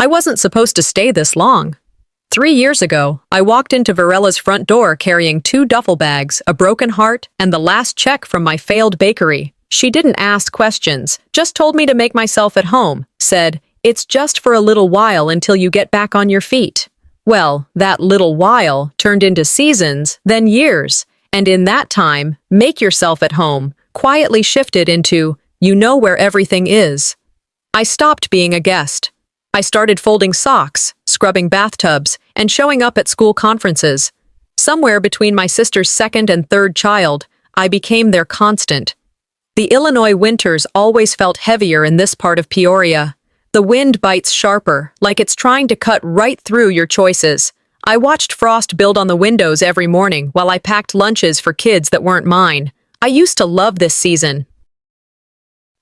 I wasn't supposed to stay this long. 3 years ago, I walked into Varella's front door carrying 2 duffel bags, a broken heart, and the last check from my failed bakery. She didn't ask questions, just told me to make myself at home, said, "It's just for a little while until you get back on your feet." Well, that little while turned into seasons, then years, and in that time, make yourself at home quietly shifted into, you know where everything is. I stopped being a guest. I started folding socks, scrubbing bathtubs, and showing up at school conferences. Somewhere between my sister's second and third child, I became their constant. The Illinois winters always felt heavier in this part of Peoria. The wind bites sharper, like it's trying to cut right through your choices. I watched frost build on the windows every morning while I packed lunches for kids that weren't mine. I used to love this season.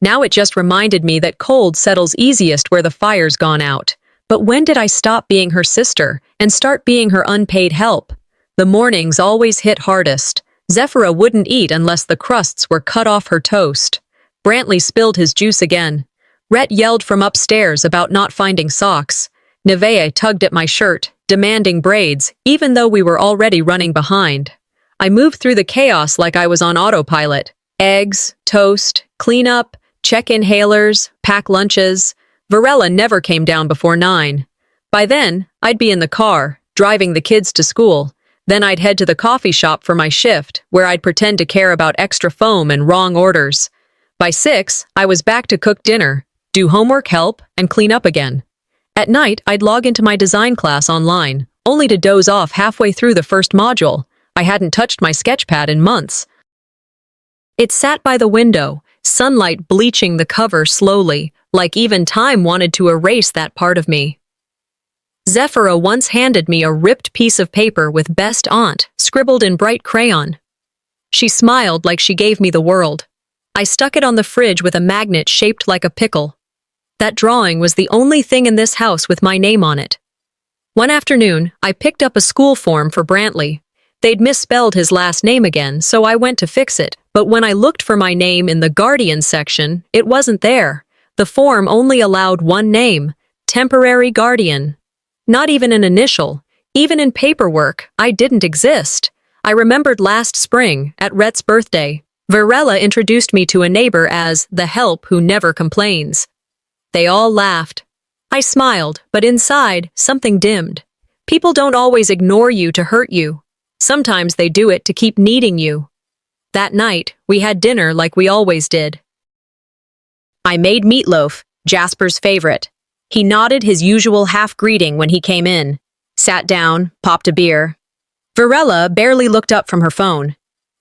Now it just reminded me that cold settles easiest where the fire's gone out. But when did I stop being her sister and start being her unpaid help? The mornings always hit hardest. Zephyra wouldn't eat unless the crusts were cut off her toast. Brantley spilled his juice again. Rhett yelled from upstairs about not finding socks. Nevaeh tugged at my shirt, demanding braids, even though we were already running behind. I moved through the chaos like I was on autopilot. Eggs, toast, cleanup, check inhalers, pack lunches. Varela never came down before 9. By then, I'd be in the car, driving the kids to school. Then I'd head to the coffee shop for my shift, where I'd pretend to care about extra foam and wrong orders. By 6, I was back to cook dinner, do homework, help, and clean up again. At night, I'd log into my design class online, only to doze off halfway through the first module. I hadn't touched my sketchpad in months. It sat by the window, sunlight bleaching the cover slowly, like even time wanted to erase that part of me. Zephyra once handed me a ripped piece of paper with "Best Aunt" scribbled in bright crayon. She smiled like she gave me the world. I stuck it on the fridge with a magnet shaped like a pickle. That drawing was the only thing in this house with my name on it. One afternoon, I picked up a school form for Brantley. They'd misspelled his last name again, so I went to fix it. But when I looked for my name in the Guardian section, it wasn't there. The form only allowed one name, Temporary Guardian. Not even an initial. Even in paperwork, I didn't exist. I remembered last spring, at Rhett's birthday, Varela introduced me to a neighbor as the help who never complains. They all laughed. I smiled, but inside, something dimmed. People don't always ignore you to hurt you. Sometimes they do it to keep needing you. That night, we had dinner like we always did. I made meatloaf, Jasper's favorite. He nodded his usual half-greeting when he came in, sat down, popped a beer. Varela barely looked up from her phone.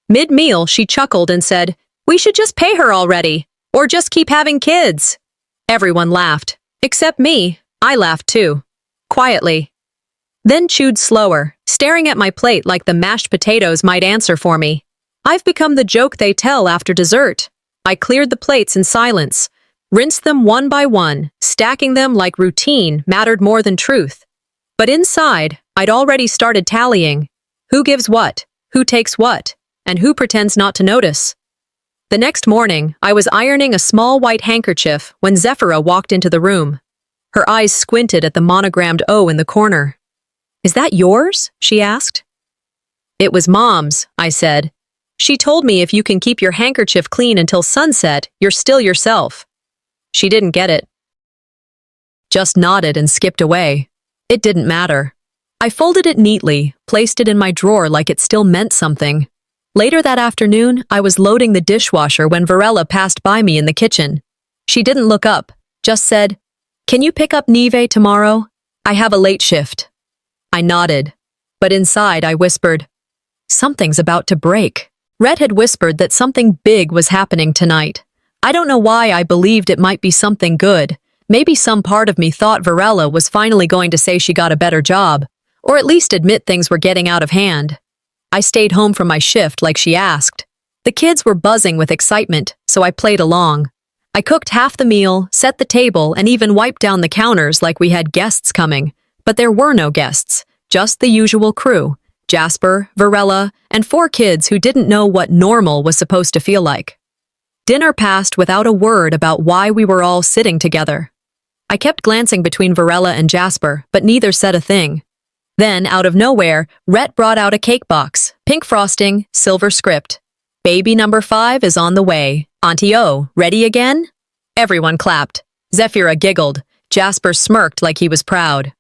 Mid-meal, she chuckled and said, "We should just pay her already, or just keep having kids." Everyone laughed, except me. I laughed too, quietly. Then chewed slower, staring at my plate like the mashed potatoes might answer for me. I've become the joke they tell after dessert. I cleared the plates in silence, rinsed them one by one, stacking them like routine mattered more than truth. But inside, I'd already started tallying. Who gives what? Who takes what? And who pretends not to notice? The next morning, I was ironing a small white handkerchief when Zephyra walked into the room. Her eyes squinted at the monogrammed O in the corner. "Is that yours?" she asked. "It was Mom's," I said. "She told me if you can keep your handkerchief clean until sunset, you're still yourself." She didn't get it. Just nodded and skipped away. It didn't matter. I folded it neatly, placed it in my drawer like it still meant something. Later that afternoon, I was loading the dishwasher when Varela passed by me in the kitchen. She didn't look up, just said, "Can you pick up Neve tomorrow? I have a late shift." I nodded, but inside I whispered, "Something's about to break." Rhett had whispered that something big was happening tonight. I don't know why I believed it might be something good. Maybe some part of me thought Varela was finally going to say she got a better job, or at least admit things were getting out of hand. I stayed home from my shift like she asked. The kids were buzzing with excitement, so I played along. I cooked half the meal, set the table, and even wiped down the counters like we had guests coming. But there were no guests, just the usual crew, Jasper, Varela, and 4 kids who didn't know what normal was supposed to feel like. Dinner passed without a word about why we were all sitting together. I kept glancing between Varela and Jasper, but neither said a thing. Then, out of nowhere, Rhett brought out a cake box, pink frosting, silver script. Baby number 5 is on the way. Auntie O, ready again? Everyone clapped. Zephyra giggled. Jasper smirked like he was proud.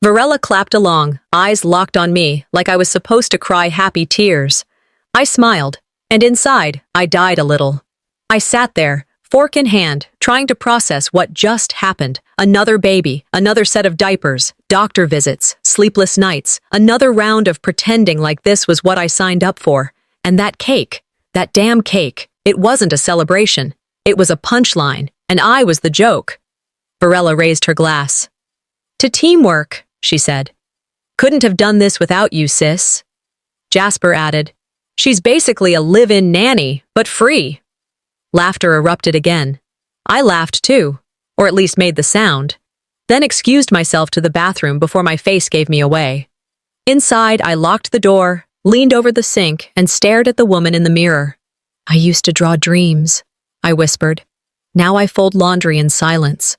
Varela clapped along, eyes locked on me, like I was supposed to cry happy tears. I smiled, and inside, I died a little. I sat there, fork in hand, trying to process what just happened. Another baby, another set of diapers, doctor visits, sleepless nights, another round of pretending like this was what I signed up for. And that cake, that damn cake, it wasn't a celebration. It was a punchline, and I was the joke. Varela raised her glass. To teamwork, she said. Couldn't have done this without you, sis. Jasper added, she's basically a live-in nanny, but free. Laughter erupted again. I laughed too, or at least made the sound, then excused myself to the bathroom before my face gave me away. Inside, I locked the door, leaned over the sink, and stared at the woman in the mirror. I used to draw dreams, I whispered. Now I fold laundry in silence.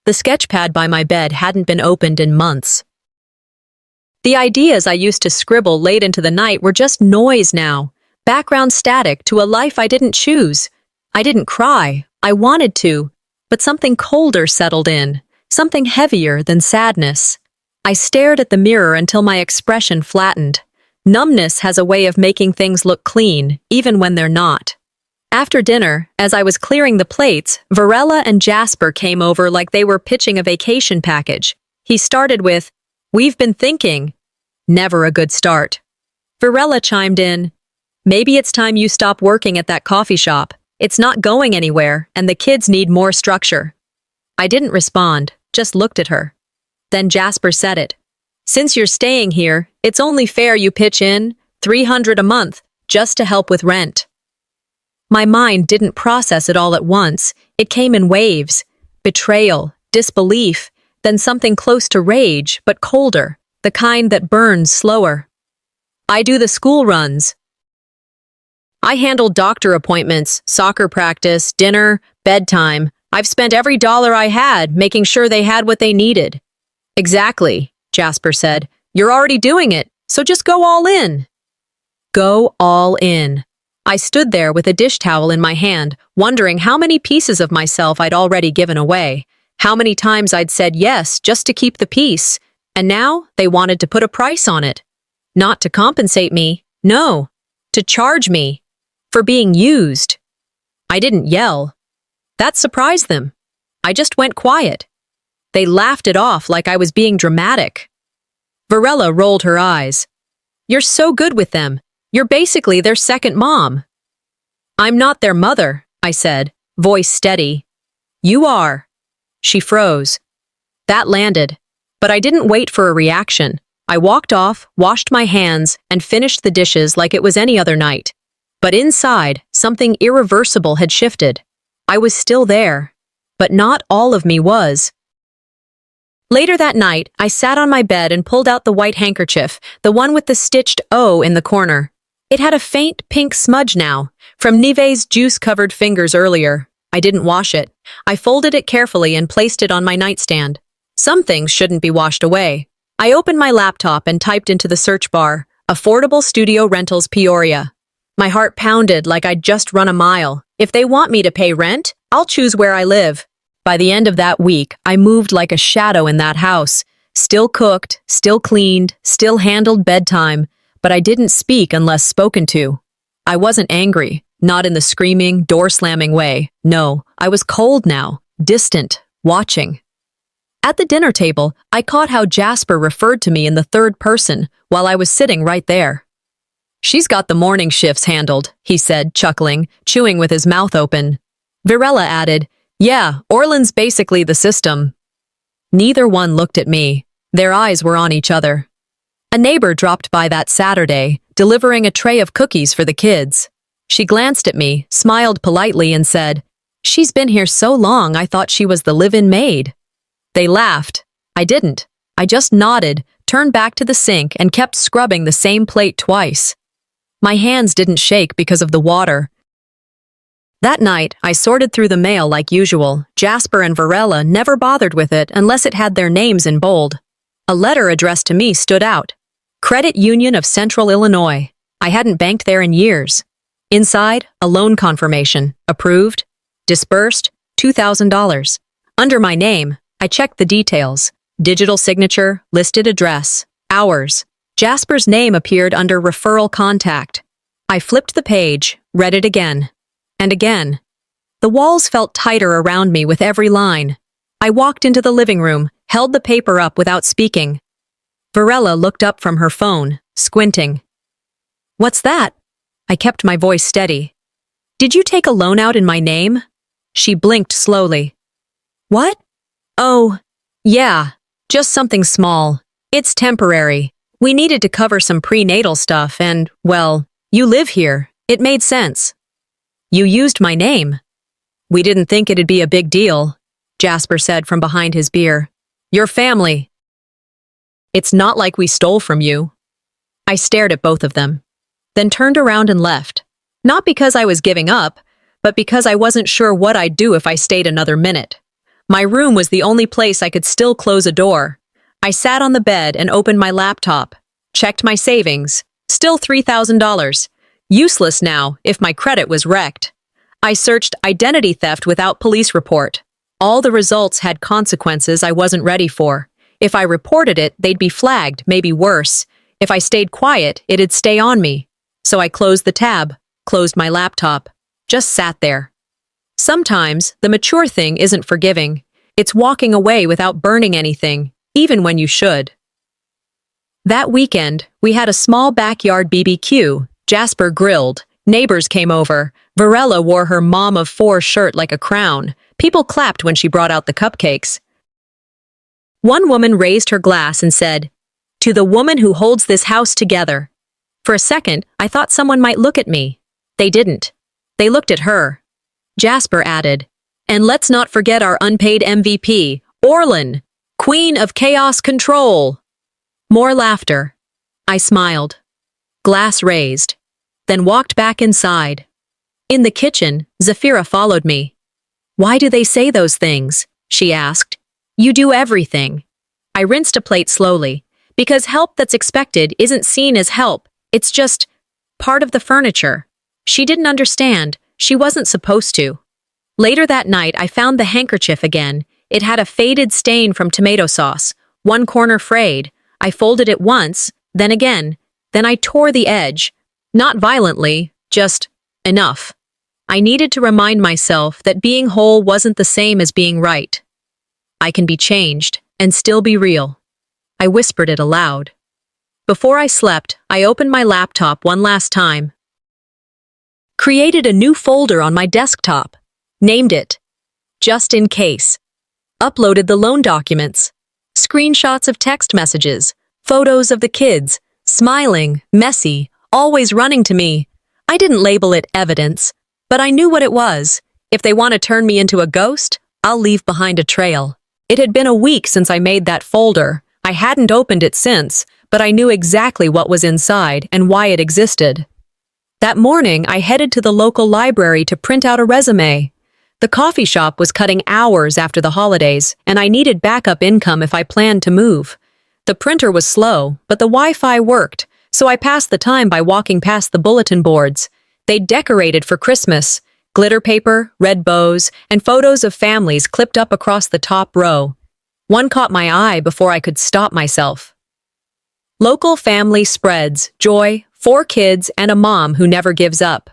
The sketch pad by my bed hadn't been opened in months. The ideas I used to scribble late into the night were just noise now, background static to a life I didn't choose. I didn't cry, I wanted to, but something colder settled in, something heavier than sadness. I stared at the mirror until my expression flattened. Numbness has a way of making things look clean, even when they're not. After dinner, as I was clearing the plates, Varela and Jasper came over like they were pitching a vacation package. He started with, "We've been thinking." Never a good start. Varela chimed in, "Maybe it's time you stop working at that coffee shop. It's not going anywhere, and the kids need more structure." I didn't respond, just looked at her. Then Jasper said it. "Since you're staying here, it's only fair you pitch in $300 a month, just to help with rent." My mind didn't process it all at once. It came in waves. Betrayal, disbelief, then something close to rage, but colder, the kind that burns slower. "I do the school runs. I handled doctor appointments, soccer practice, dinner, bedtime. I've spent every dollar I had, making sure they had what they needed." "Exactly," Jasper said. "You're already doing it, so just go all in." Go all in. I stood there with a dish towel in my hand, wondering how many pieces of myself I'd already given away, how many times I'd said yes just to keep the peace, and now they wanted to put a price on it. Not to compensate me, no, to charge me. For being used. I didn't yell. That surprised them. I just went quiet. They laughed it off like I was being dramatic. Varela rolled her eyes. "You're so good with them. You're basically their second mom." "I'm not their mother," I said, voice steady. "You are." She froze. That landed, but I didn't wait for a reaction. I walked off, washed my hands, and finished the dishes like it was any other night. But inside, something irreversible had shifted. I was still there, but not all of me was. Later that night, I sat on my bed and pulled out the white handkerchief, the one with the stitched O in the corner. It had a faint pink smudge now, from Nive's juice-covered fingers earlier. I didn't wash it. I folded it carefully and placed it on my nightstand. Some things shouldn't be washed away. I opened my laptop and typed into the search bar, "Affordable Studio Rentals Peoria." My heart pounded like I'd just run a mile. If they want me to pay rent, I'll choose where I live. By the end of that week, I moved like a shadow in that house. Still cooked, still cleaned, still handled bedtime, but I didn't speak unless spoken to. I wasn't angry, not in the screaming, door-slamming way. No, I was cold now, distant, watching. At the dinner table, I caught how Jasper referred to me in the third person while I was sitting right there. "She's got the morning shifts handled," he said, chuckling, chewing with his mouth open. Varela added, "Yeah, Orland's basically the system." Neither one looked at me. Their eyes were on each other. A neighbor dropped by that Saturday, delivering a tray of cookies for the kids. She glanced at me, smiled politely, and said, "She's been here so long I thought she was the live-in maid." They laughed. I didn't. I just nodded, turned back to the sink, and kept scrubbing the same plate twice. My hands didn't shake because of the water. That night, I sorted through the mail like usual. Jasper and Varela never bothered with it unless it had their names in bold. A letter addressed to me stood out. Credit Union of Central Illinois. I hadn't banked there in years. Inside, a loan confirmation. Approved. Disbursed. $2,000. Under my name, I checked the details. Digital signature, listed address, hours. Jasper's name appeared under referral contact. I flipped the page, read it again. And again. The walls felt tighter around me with every line. I walked into the living room, held the paper up without speaking. Varela looked up from her phone, squinting. "What's that?" I kept my voice steady. "Did you take a loan out in my name?" She blinked slowly. "What?" "Oh, yeah, just something small. It's temporary. We needed to cover some prenatal stuff and, well, you live here. It made sense." "You used my name." "We didn't think it'd be a big deal," Jasper said from behind his beer. "Your family. It's not like we stole from you." I stared at both of them, then turned around and left. Not because I was giving up, but because I wasn't sure what I'd do if I stayed another minute. My room was the only place I could still close a door. I sat on the bed and opened my laptop, checked my savings, still $3,000. Useless now if my credit was wrecked. I searched identity theft without police report. All the results had consequences I wasn't ready for. If I reported it, they'd be flagged, maybe worse. If I stayed quiet, it'd stay on me. So I closed the tab, closed my laptop, just sat there. Sometimes, the mature thing isn't forgiving. It's walking away without burning anything, even when you should. That weekend, we had a small backyard BBQ. Jasper grilled. Neighbors came over. Varela wore her mom of four shirt like a crown. People clapped when she brought out the cupcakes. One woman raised her glass and said, "To the woman who holds this house together." For a second, I thought someone might look at me. They didn't. They looked at her. Jasper added, "And let's not forget our unpaid MVP, Orlin, Queen of Chaos Control." More laughter. I smiled. Glass raised. Then walked back inside. In the kitchen, Zafira followed me. "Why do they say those things?" she asked. "You do everything." I rinsed a plate slowly. Because help that's expected isn't seen as help. It's just part of the furniture. She didn't understand. She wasn't supposed to. Later that night, I found the handkerchief again. It had a faded stain from tomato sauce, one corner frayed. I folded it once, then again. Then I tore the edge. Not violently, just enough. I needed to remind myself that being whole wasn't the same as being right. I can be changed and still be real. I whispered it aloud. Before I slept, I opened my laptop one last time. Created a new folder on my desktop. Named it Just in Case. Uploaded the loan documents. Screenshots of text messages. Photos of the kids. Smiling, messy, always running to me. I didn't label it evidence, but I knew what it was. If they want to turn me into a ghost, I'll leave behind a trail. It had been a week since I made that folder. I hadn't opened it since, but I knew exactly what was inside and why it existed. That morning, I headed to the local library to print out a resume. The coffee shop was cutting hours after the holidays, and I needed backup income if I planned to move. The printer was slow, but the Wi-Fi worked, so I passed the time by walking past the bulletin boards. They'd decorated for Christmas. Glitter paper, red bows, and photos of families clipped up across the top row. One caught my eye before I could stop myself. Local family spreads, joy, 4 kids, and a mom who never gives up.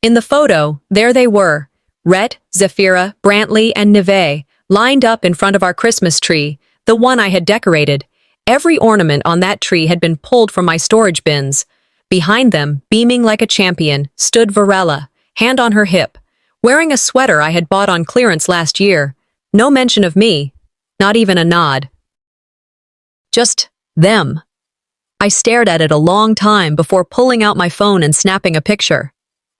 In the photo, there they were, Rhett, Zafira, Brantley, and Neve, lined up in front of our Christmas tree, the one I had decorated. Every ornament on that tree had been pulled from my storage bins. Behind them, beaming like a champion, stood Varela, hand on her hip, wearing a sweater I had bought on clearance last year. No mention of me, not even a nod. Just them. I stared at it a long time before pulling out my phone and snapping a picture.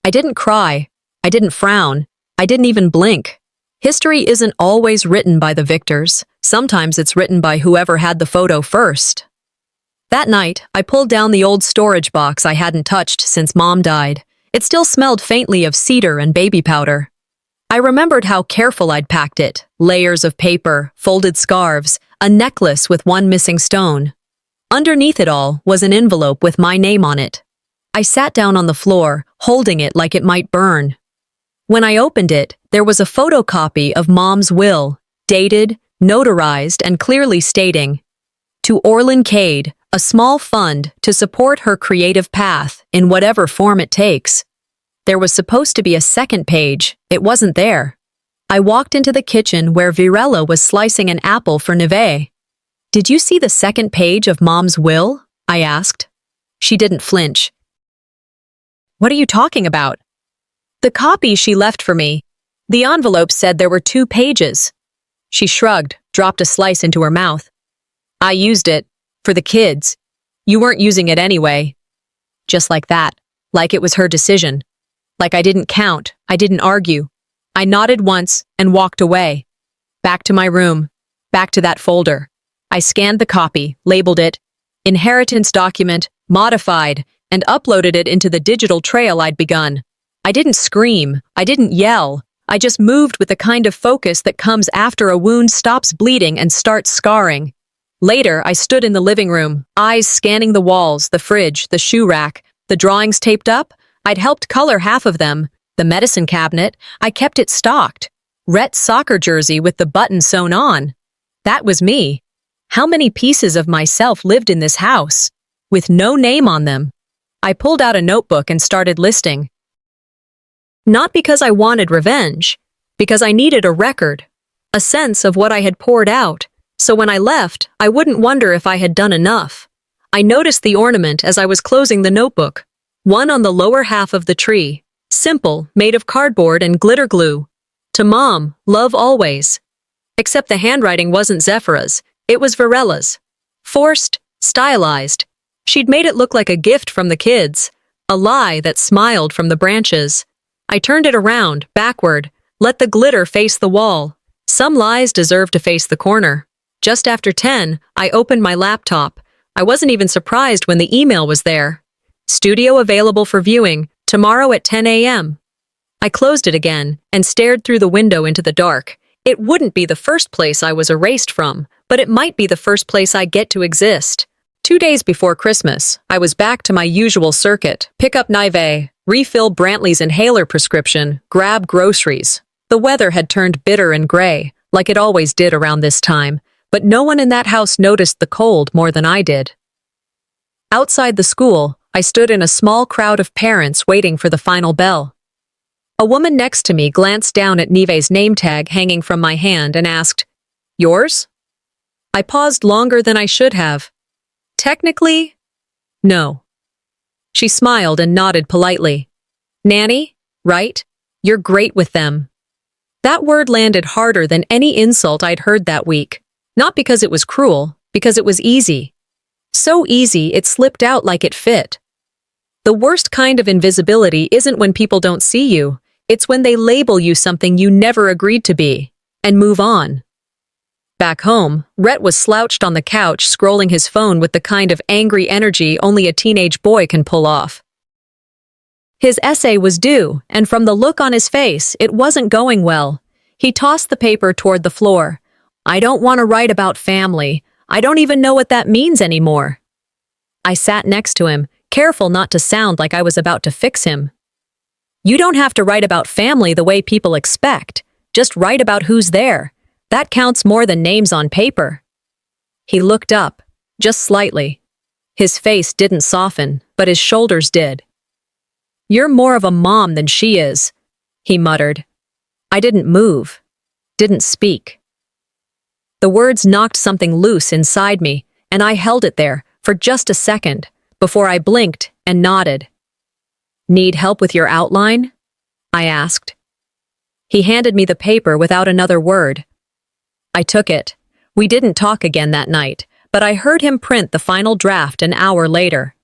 I didn't cry. I didn't frown. I didn't even blink. History isn't always written by the victors. Sometimes it's written by whoever had the photo first. That night, I pulled down the old storage box I hadn't touched since Mom died. It still smelled faintly of cedar and baby powder. I remembered how careful I'd packed it, layers of paper, folded scarves, a necklace with one missing stone. Underneath it all was an envelope with my name on it. I sat down on the floor, holding it like it might burn. When I opened it, there was a photocopy of Mom's will, dated, notarized, and clearly stating, "To Orlin Cade, a small fund to support her creative path in whatever form it takes." There was supposed to be a second page. It wasn't there. I walked into the kitchen where Virella was slicing an apple for Neve. "Did you see the second page of Mom's will?" I asked. She didn't flinch. "What are you talking about?" "The copy she left for me. The envelope said there were 2 pages. She shrugged, dropped a slice into her mouth. "I used it. For the kids. You weren't using it anyway." Just like that. Like it was her decision. Like I didn't count. I didn't argue. I nodded once and walked away. Back to my room. Back to that folder. I scanned the copy, labeled it, "Inheritance Document, Modified," and uploaded it into the digital trail I'd begun. I didn't scream. I didn't yell. I just moved with the kind of focus that comes after a wound stops bleeding and starts scarring. Later, I stood in the living room, eyes scanning the walls, the fridge, the shoe rack, the drawings taped up. I'd helped color half of them. The medicine cabinet, I kept it stocked. Rhett's soccer jersey with the button sewn on. That was me. How many pieces of myself lived in this house? With no name on them. I pulled out a notebook and started listing. Not because I wanted revenge, because I needed a record, a sense of what I had poured out, so when I left, I wouldn't wonder if I had done enough. I noticed the ornament as I was closing the notebook. One on the lower half of the tree. Simple, made of cardboard and glitter glue. "To Mom, love always." Except the handwriting wasn't Zephyr's, it was Virella's. Forced, stylized. She'd made it look like a gift from the kids. A lie that smiled from the branches. I turned it around, backward, let the glitter face the wall. Some lies deserve to face the corner. Just after 10, I opened my laptop. I wasn't even surprised when the email was there. "Studio available for viewing, tomorrow at 10 a.m. I closed it again and stared through the window into the dark. It wouldn't be the first place I was erased from, but it might be the first place I get to exist. 2 days before Christmas, I was back to my usual circuit. Pick up Nive, refill Brantley's inhaler prescription, grab groceries. The weather had turned bitter and gray, like it always did around this time, but no one in that house noticed the cold more than I did. Outside the school, I stood in a small crowd of parents waiting for the final bell. A woman next to me glanced down at Nive's name tag hanging from my hand and asked, "Yours?" I paused longer than I should have. Technically, no. She smiled and nodded politely. "Nanny, right? You're great with them." That word landed harder than any insult I'd heard that week. Not because it was cruel, because it was easy. So easy it slipped out like it fit. The worst kind of invisibility isn't when people don't see you. It's when they label you something you never agreed to be, and move on. Back home, Rhett was slouched on the couch scrolling his phone with the kind of angry energy only a teenage boy can pull off. His essay was due, and from the look on his face, it wasn't going well. He tossed the paper toward the floor. "I don't want to write about family. I don't even know what that means anymore." I sat next to him, careful not to sound like I was about to fix him. "You don't have to write about family the way people expect. Just write about who's there. That counts more than names on paper." He looked up, just slightly. His face didn't soften, but his shoulders did. "You're more of a mom than she is," he muttered. I didn't move, didn't speak. The words knocked something loose inside me, and I held it there for just a second before I blinked and nodded. "Need help with your outline?" I asked. He handed me the paper without another word. I took it. We didn't talk again that night, but I heard him print the final draft an hour later.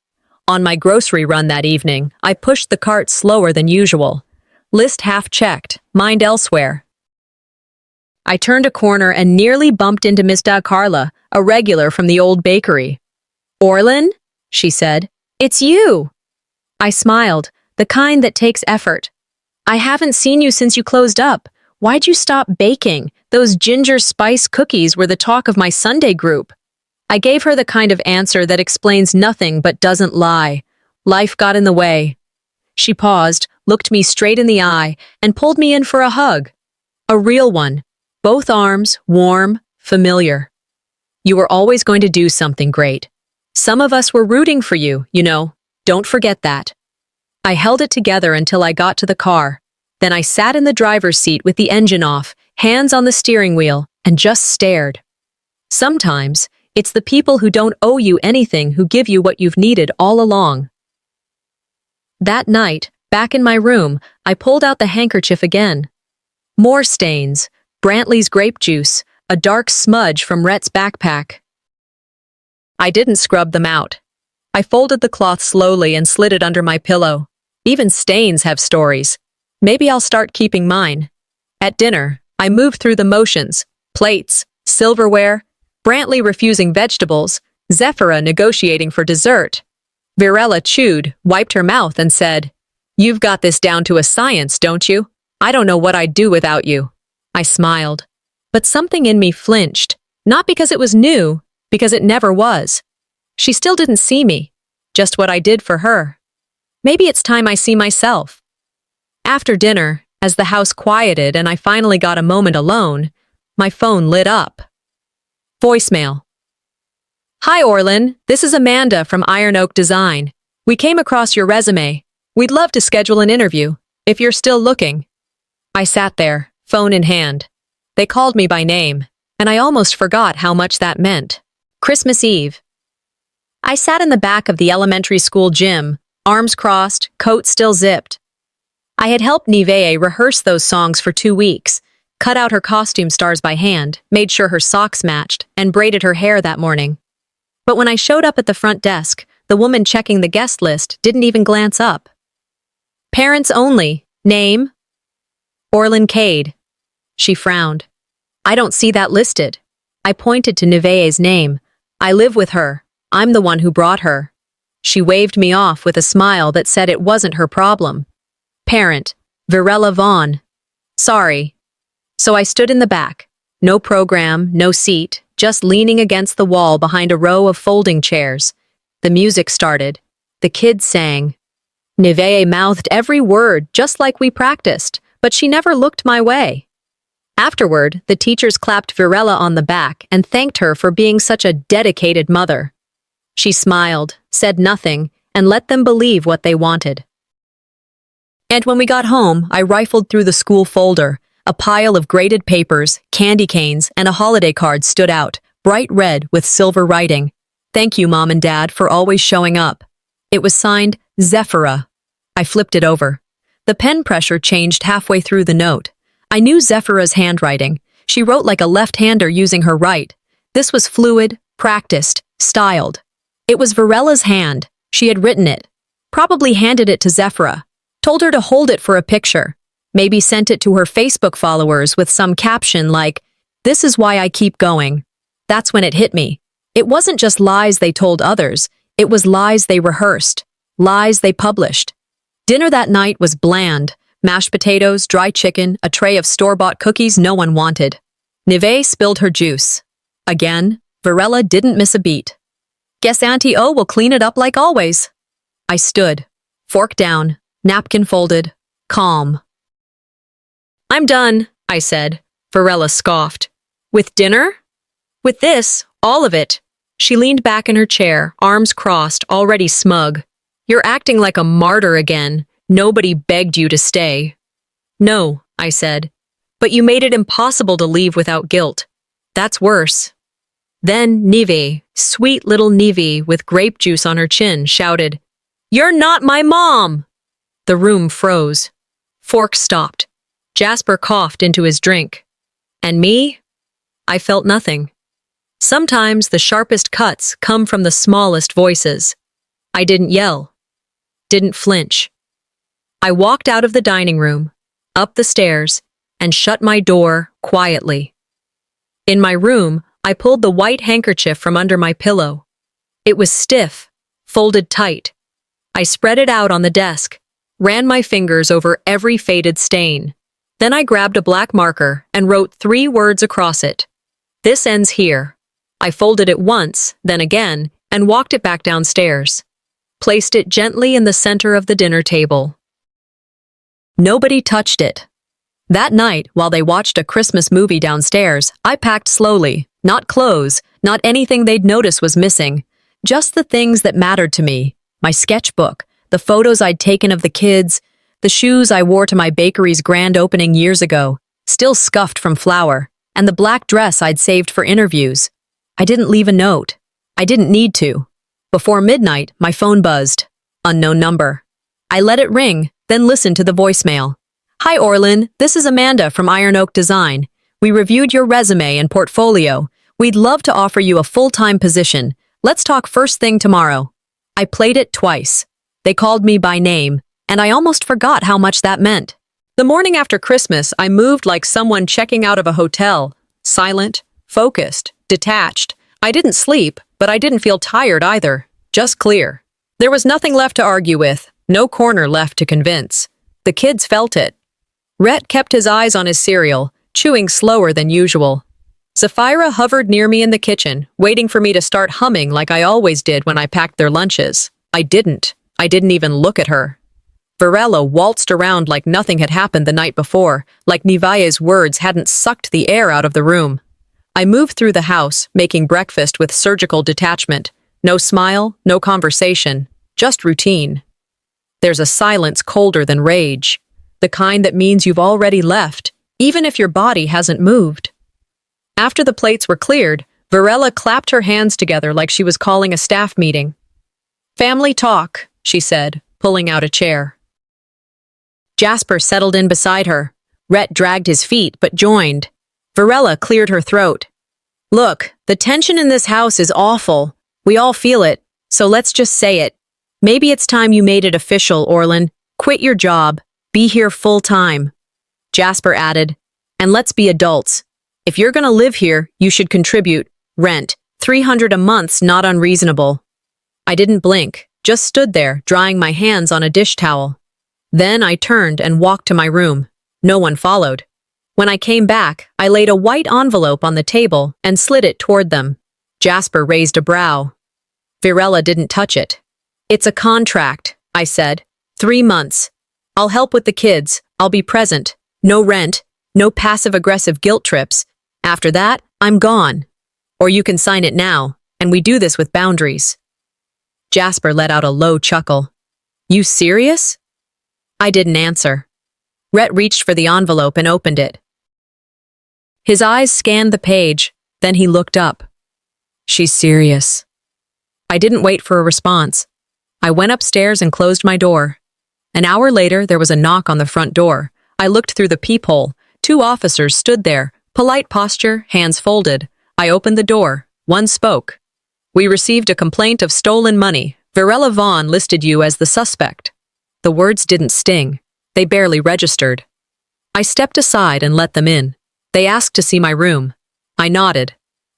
On my grocery run that evening, I pushed the cart slower than usual. List half checked, mind elsewhere. I turned a corner and nearly bumped into Miss Carla, a regular from the old bakery. "Orlin?" she said. "It's you!" I smiled, the kind that takes effort. I haven't seen you since you closed up. Why'd you stop baking? Those ginger spice cookies were the talk of my Sunday group. I gave her the kind of answer that explains nothing but doesn't lie. Life got in the way. She paused, looked me straight in the eye, and pulled me in for a hug. A real one. Both arms, warm, familiar. You were always going to do something great. Some of us were rooting for you, you know. Don't forget that. I held it together until I got to the car. Then I sat in the driver's seat with the engine off, hands on the steering wheel, and just stared. Sometimes, it's the people who don't owe you anything who give you what you've needed all along. That night, back in my room, I pulled out the handkerchief again. More stains, Brantley's grape juice, a dark smudge from Rhett's backpack. I didn't scrub them out. I folded the cloth slowly and slid it under my pillow. Even stains have stories. Maybe I'll start keeping mine. At dinner, I moved through the motions. Plates, silverware, Brantley refusing vegetables, Zephira negotiating for dessert. Virella chewed, wiped her mouth, and said, "You've got this down to a science, don't you? I don't know what I'd do without you." I smiled. But something in me flinched, not because it was new, because it never was. She still didn't see me, just what I did for her. Maybe it's time I see myself. After dinner, as the house quieted and I finally got a moment alone, my phone lit up. Voicemail. "Hi, Orlin. This is Amanda from Iron Oak Design. We came across your resume. We'd love to schedule an interview, if you're still looking." I sat there, phone in hand. They called me by name, and I almost forgot how much that meant. Christmas Eve. I sat in the back of the elementary school gym, arms crossed, coat still zipped. I had helped Nivea rehearse those songs for 2 weeks, cut out her costume stars by hand, made sure her socks matched, and braided her hair that morning. But when I showed up at the front desk, the woman checking the guest list didn't even glance up. "Parents only. Name?" "Orlin Cade." She frowned. "I don't see that listed." I pointed to Nivea's name. "I live with her. I'm the one who brought her." She waved me off with a smile that said it wasn't her problem. "Parent, Virella Vaughn." "Sorry." So I stood in the back. No program, no seat, just leaning against the wall behind a row of folding chairs. The music started. The kids sang. Nivea mouthed every word just like we practiced, but she never looked my way. Afterward, the teachers clapped Virella on the back and thanked her for being such a dedicated mother. She smiled, said nothing, and let them believe what they wanted. And when we got home, I rifled through the school folder. A pile of graded papers, candy canes, and a holiday card stood out, bright red with silver writing. "Thank you, Mom and Dad, for always showing up." It was signed Zephira. I flipped it over. The pen pressure changed halfway through the note. I knew Zephira's handwriting. She wrote like a left-hander using her right. This was fluid, practiced, styled. It was Virella's hand. She had written it. Probably handed it to Zephira. Told her to hold it for a picture. Maybe sent it to her Facebook followers with some caption like, "This is why I keep going." That's when it hit me. It wasn't just lies they told others. It was lies they rehearsed. Lies they published. Dinner that night was bland. Mashed potatoes, dry chicken, a tray of store-bought cookies no one wanted. Nivea spilled her juice. Again, Virella didn't miss a beat. "Guess Auntie O will clean it up like always." I stood, fork down, napkin folded, calm. "I'm done," I said. Virella scoffed. "With dinner?" "With this, all of it." She leaned back in her chair, arms crossed, already smug. "You're acting like a martyr again. Nobody begged you to stay." "No," I said. "But you made it impossible to leave without guilt. That's worse." Then Nivea, sweet little Nivea with grape juice on her chin, shouted, "You're not my mom!" The room froze. Fork stopped. Jasper coughed into his drink. And me? I felt nothing. Sometimes the sharpest cuts come from the smallest voices. I didn't yell. Didn't flinch. I walked out of the dining room, up the stairs, and shut my door quietly. In my room, I pulled the white handkerchief from under my pillow. It was stiff, folded tight. I spread it out on the desk, ran my fingers over every faded stain. Then I grabbed a black marker and wrote 3 words across it. This ends here. I folded it once, then again, and walked it back downstairs. Placed it gently in the center of the dinner table. Nobody touched it. That night, while they watched a Christmas movie downstairs, I packed slowly. Not clothes, not anything they'd notice was missing. Just the things that mattered to me. My sketchbook, the photos I'd taken of the kids, the shoes I wore to my bakery's grand opening years ago, still scuffed from flour, and the black dress I'd saved for interviews. I didn't leave a note. I didn't need to. Before midnight, my phone buzzed. Unknown number. I let it ring, then listened to the voicemail. Hi Orlin, this is Amanda from Iron Oak Design. We reviewed your resume and portfolio. We'd love to offer you a full-time position. Let's talk first thing tomorrow. I played it twice. They called me by name, and I almost forgot how much that meant. The morning after Christmas, I moved like someone checking out of a hotel. Silent, focused, detached. I didn't sleep, but I didn't feel tired either. Just clear. There was nothing left to argue with, no corner left to convince. The kids felt it. Rhett kept his eyes on his cereal, chewing slower than usual. Sapphira hovered near me in the kitchen, waiting for me to start humming like I always did when I packed their lunches. I didn't. I didn't even look at her. Varela waltzed around like nothing had happened the night before, like Nivaye's words hadn't sucked the air out of the room. I moved through the house, making breakfast with surgical detachment. No smile, no conversation, just routine. There's a silence colder than rage. The kind that means you've already left, even if your body hasn't moved. After the plates were cleared, Varela clapped her hands together like she was calling a staff meeting. Family talk, she said, pulling out a chair. Jasper settled in beside her. Rhett dragged his feet, but joined. Varela cleared her throat. Look, the tension in this house is awful. We all feel it, so let's just say it. Maybe it's time you made it official, Orlin. Quit your job. Be here full-time. Jasper added, and let's be adults. If you're gonna live here, you should contribute. Rent. $300 a month's not unreasonable. I didn't blink, just stood there, drying my hands on a dish towel. Then I turned and walked to my room. No one followed. When I came back, I laid a white envelope on the table and slid it toward them. Jasper raised a brow. Varela didn't touch it. It's a contract, I said. 3 months. I'll help with the kids. I'll be present. No rent. No passive-aggressive guilt trips. After that, I'm gone. Or you can sign it now, and we do this with boundaries. Jasper let out a low chuckle. You serious? I didn't answer. Rhett reached for the envelope and opened it. His eyes scanned the page, then he looked up. She's serious. I didn't wait for a response. I went upstairs and closed my door. An hour later, there was a knock on the front door. I looked through the peephole. 2 officers stood there, polite posture, hands folded. I opened the door. One spoke. We received a complaint of stolen money. Varela Vaughn listed you as the suspect. The words didn't sting. They barely registered. I stepped aside and let them in. They asked to see my room. I nodded.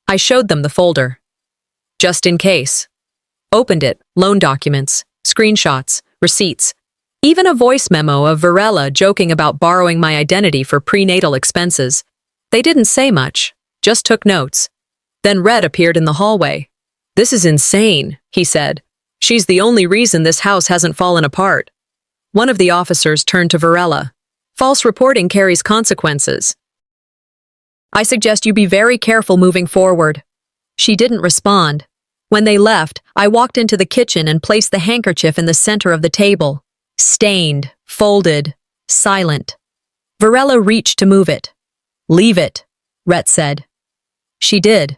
I showed them the folder. Just in case. Opened it, loan documents, screenshots, receipts, even a voice memo of Varela joking about borrowing my identity for prenatal expenses. They didn't say much, just took notes. Then Red appeared in the hallway. This is insane, he said. She's the only reason this house hasn't fallen apart. One of the officers turned to Varela. False reporting carries consequences. I suggest you be very careful moving forward. She didn't respond. When they left, I walked into the kitchen and placed the handkerchief in the center of the table. Stained, folded, silent. Varela reached to move it. Leave it, Rhett said. She did.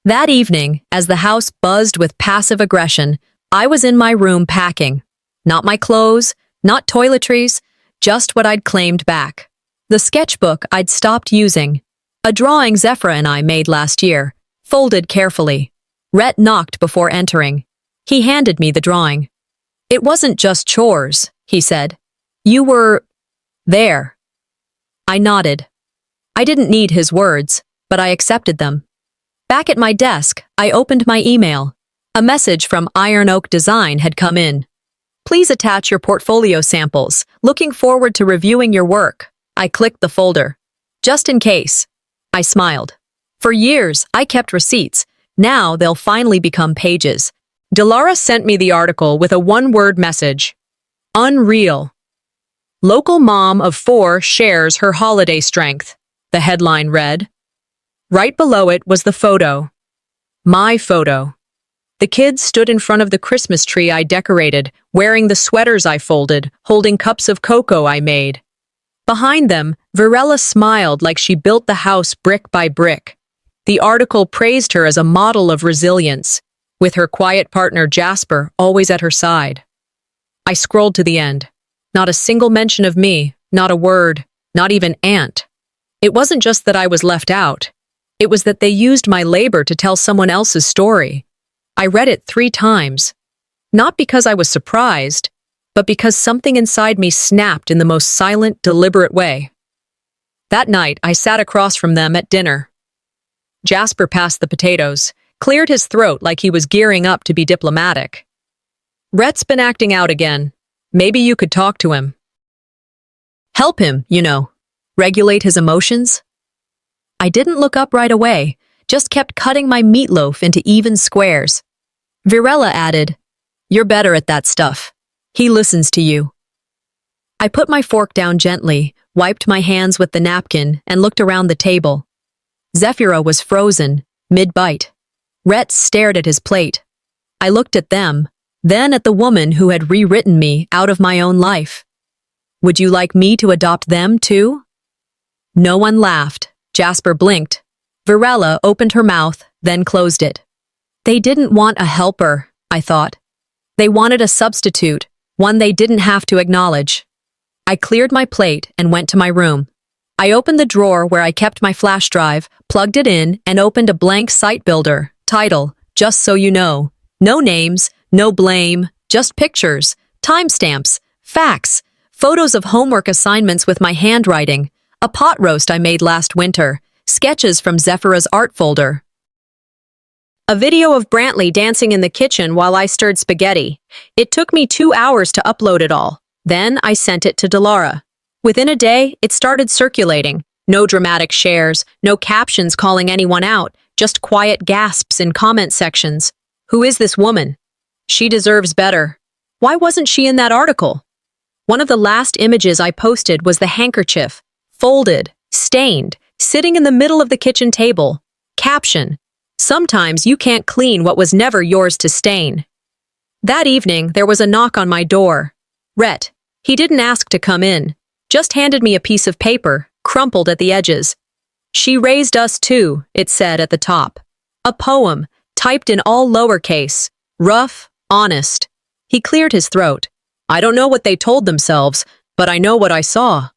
That evening, as the house buzzed with passive aggression, I was in my room packing. Not my clothes, not toiletries, just what I'd claimed back. The sketchbook I'd stopped using. A drawing Zephra and I made last year, folded carefully. Rhett knocked before entering. He handed me the drawing. It wasn't just chores, he said. You were there. I nodded. I didn't need his words, but I accepted them. Back at my desk, I opened my email. A message from Iron Oak Design had come in. Please attach your portfolio samples. Looking forward to reviewing your work. I clicked the folder. Just in case. I smiled. For years, I kept receipts. Now they'll finally become pages. Delara sent me the article with a one-word message. Unreal. Local mom of 4 shares her holiday strength, the headline read. Right below it was the photo. My photo. The kids stood in front of the Christmas tree I decorated, wearing the sweaters I folded, holding cups of cocoa I made. Behind them, Virella smiled like she built the house brick by brick. The article praised her as a model of resilience, with her quiet partner Jasper always at her side. I scrolled to the end. Not a single mention of me, not a word, not even aunt. It wasn't just that I was left out. It was that they used my labor to tell someone else's story. I read it 3 times. Not because I was surprised, but because something inside me snapped in the most silent, deliberate way. That night, I sat across from them at dinner. Jasper passed the potatoes, cleared his throat like he was gearing up to be diplomatic. Rhett's been acting out again. Maybe you could talk to him. Help him, regulate his emotions. I didn't look up right away, just kept cutting my meatloaf into even squares. Virella added, You're better at that stuff. He listens to you. I put my fork down gently, wiped my hands with the napkin, and looked around the table. Zephyra was frozen, mid-bite. Rhett stared at his plate. I looked at them, then at the woman who had rewritten me out of my own life. Would you like me to adopt them, too? No one laughed. Jasper blinked. Virella opened her mouth, then closed it. They didn't want a helper, I thought. They wanted a substitute, one they didn't have to acknowledge. I cleared my plate and went to my room. I opened the drawer where I kept my flash drive, plugged it in, and opened a blank site builder. Title, Just So You Know. No names, no blame, just pictures, timestamps, facts, photos of homework assignments with my handwriting, a pot roast I made last winter, sketches from Zephyra's art folder. A video of Brantley dancing in the kitchen while I stirred spaghetti. It took me 2 hours to upload it all. Then I sent it to Delara. Within a day, it started circulating. No dramatic shares, no captions calling anyone out, just quiet gasps in comment sections. Who is this woman? She deserves better. Why wasn't she in that article? One of the last images I posted was the handkerchief, folded, stained, sitting in the middle of the kitchen table. Caption, Sometimes you can't clean what was never yours to stain. That evening, there was a knock on my door. Rhett. He didn't ask to come in, just handed me a piece of paper, crumpled at the edges. She raised us too, it said at the top. A poem, typed in all lowercase, rough, honest. He cleared his throat. I don't know what they told themselves, but I know what I saw.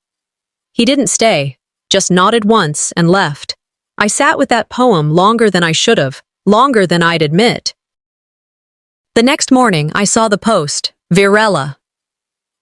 He didn't stay, just nodded once and left. I sat with that poem longer than I should have, longer than I'd admit. The next morning, I saw the post, Virella.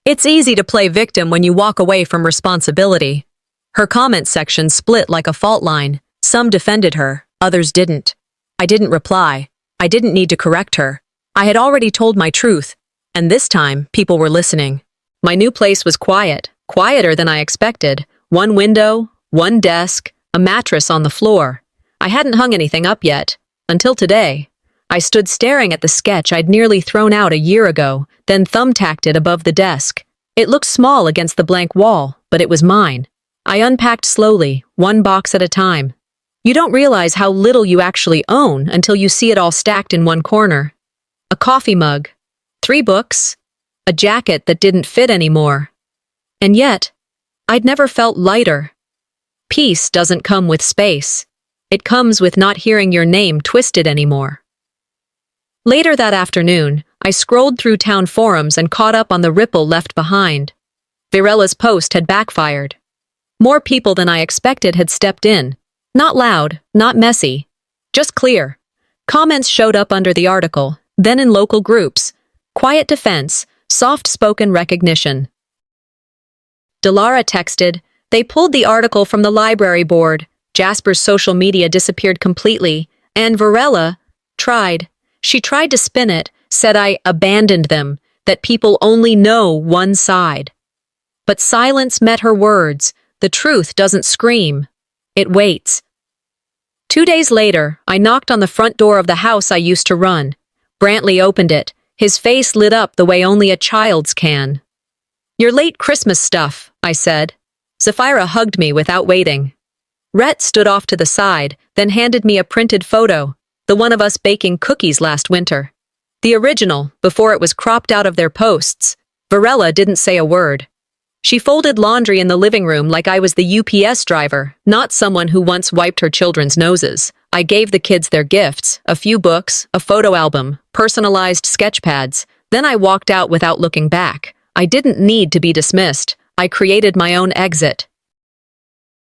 It's easy to play victim when you walk away from responsibility. Her comment section split like a fault line. Some defended her, others didn't. I didn't reply. I didn't need to correct her. I had already told my truth, and this time, people were listening. My new place was quiet, quieter than I expected. One window, one desk, a mattress on the floor. I hadn't hung anything up yet, until today. I stood staring at the sketch I'd nearly thrown out a year ago, then thumbtacked it above the desk. It looked small against the blank wall, but it was mine. I unpacked slowly, one box at a time. You don't realize how little you actually own until you see it all stacked in one corner. A coffee mug, 3 books, a jacket that didn't fit anymore. And yet, I'd never felt lighter. Peace doesn't come with space. It comes with not hearing your name twisted anymore. Later that afternoon, I scrolled through town forums and caught up on the ripple left behind. Virella's post had backfired. More people than I expected had stepped in. Not loud, not messy, just clear. Comments showed up under the article, then in local groups. Quiet defense, soft-spoken recognition. Delara texted, they pulled the article from the library board. Jasper's social media disappeared completely, and Virella tried. She tried to spin it, said I abandoned them, that people only know one side. But silence met her words. The truth doesn't scream. It waits. 2 days later, I knocked on the front door of the house I used to run. Brantley opened it. His face lit up the way only a child's can. "Your late Christmas stuff," I said. Zafira hugged me without waiting. Rhett stood off to the side, then handed me a printed photo, the one of us baking cookies last winter. The original, before it was cropped out of their posts. Varela didn't say a word. She folded laundry in the living room like I was the UPS driver, not someone who once wiped her children's noses. I gave the kids their gifts, a few books, a photo album, personalized sketch pads. Then I walked out without looking back. I didn't need to be dismissed. I created my own exit.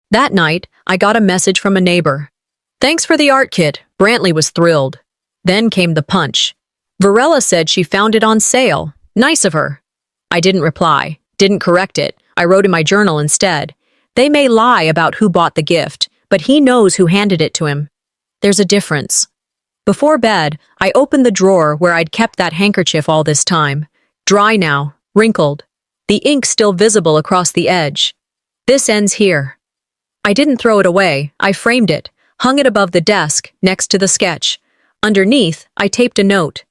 That night, I got a message from a neighbor. "Thanks for the art kit." Brantley was thrilled. Then came the punch. Varela said she found it on sale. Nice of her. I didn't reply, didn't correct it. I wrote in my journal instead. They may lie about who bought the gift, but he knows who handed it to him. There's a difference. Before bed, I opened the drawer where I'd kept that handkerchief all this time. Dry now, wrinkled. The ink still visible across the edge. This ends here. I didn't throw it away. I framed it, hung it above the desk, next to the sketch. Underneath, I taped a note.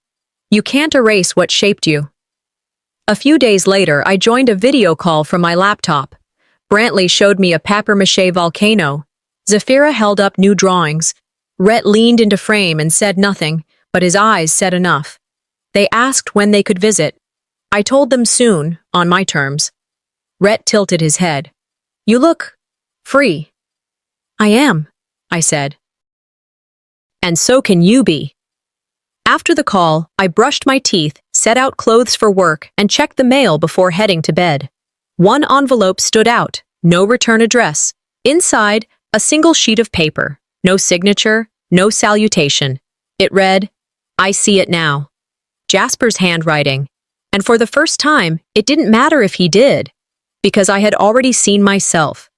"You can't erase what shaped you." A few days later, I joined a video call from my laptop. Brantley showed me a papier-mâché volcano. Zafira held up new drawings. Rhett leaned into frame and said nothing, but his eyes said enough. They asked when they could visit. I told them soon, on my terms. Rhett tilted his head. "You look free." "I am," I said. "And so can you be." After the call, I brushed my teeth, set out clothes for work, and checked the mail before heading to bed. One envelope stood out, no return address. Inside, a single sheet of paper, no signature, no salutation. It read, "I see it now." Jasper's handwriting. And for the first time, it didn't matter if he did, because I had already seen myself.